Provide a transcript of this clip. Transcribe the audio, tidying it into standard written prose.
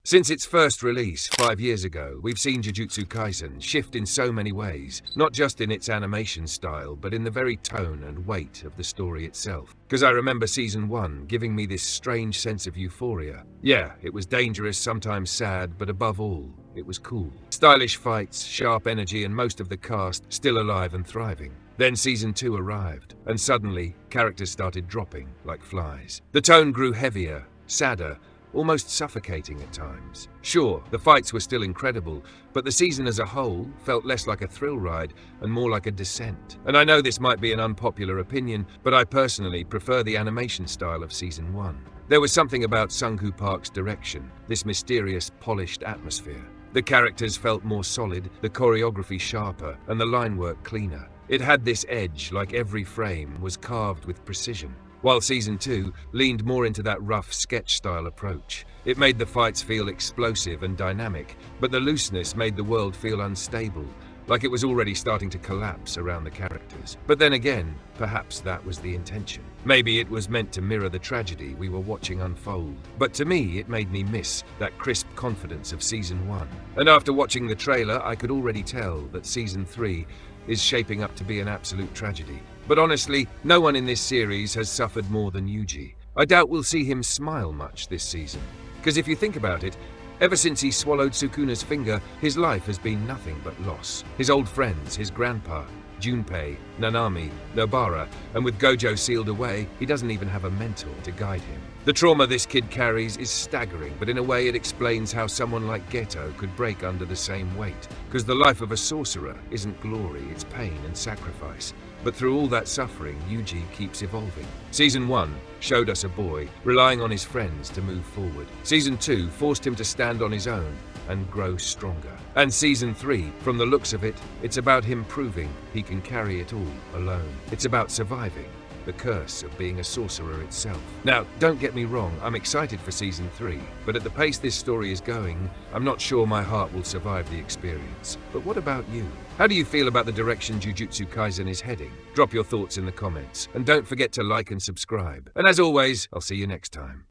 Since its first release 5 years ago, we've seen Jujutsu Kaisen shift in so many ways, not just in its animation style, but in the very tone and weight of the story itself. Because I remember Season 1 giving me this strange sense of euphoria. Yeah, it was dangerous, sometimes sad, but above all, it was cool. Stylish fights, sharp energy, and most of the cast still alive and thriving. Then Season 2 arrived, and suddenly, characters started dropping like flies. The tone grew heavier, sadder, almost suffocating at times. Sure, the fights were still incredible, but the season as a whole felt less like a thrill ride and more like a descent. And I know this might be an unpopular opinion, but I personally prefer the animation style of Season 1. There was something about Sunghoo Park's direction, this mysterious, polished atmosphere. The characters felt more solid, the choreography sharper, and the line work cleaner. It had this edge, like every frame was carved with precision. While Season 2 leaned more into that rough sketch-style approach. It made the fights feel explosive and dynamic, but the looseness made the world feel unstable, like it was already starting to collapse around the characters. But then again, perhaps that was the intention. Maybe it was meant to mirror the tragedy we were watching unfold. But to me, it made me miss that crisp confidence of Season 1. And after watching the trailer, I could already tell that Season 3 is shaping up to be an absolute tragedy. But honestly, no one in this series has suffered more than Yuji. I doubt we'll see him smile much this season. Because if you think about it, ever since he swallowed Sukuna's finger, his life has been nothing but loss. His old friends, his grandpa, Junpei, Nanami, Nobara, and with Gojo sealed away, he doesn't even have a mentor to guide him. The trauma this kid carries is staggering, but in a way it explains how someone like Geto could break under the same weight. Because the life of a sorcerer isn't glory, it's pain and sacrifice. But through all that suffering, Yuji keeps evolving. Season 1 showed us a boy relying on his friends to move forward. Season 2 forced him to stand on his own and grow stronger. And Season 3, from the looks of it, it's about him proving he can carry it all alone. It's about surviving the curse of being a sorcerer itself. Now, don't get me wrong, I'm excited for Season 3, but at the pace this story is going, I'm not sure my heart will survive the experience. But what about you? How do you feel about the direction Jujutsu Kaisen is heading? Drop your thoughts in the comments, and don't forget to like and subscribe. And as always, I'll see you next time.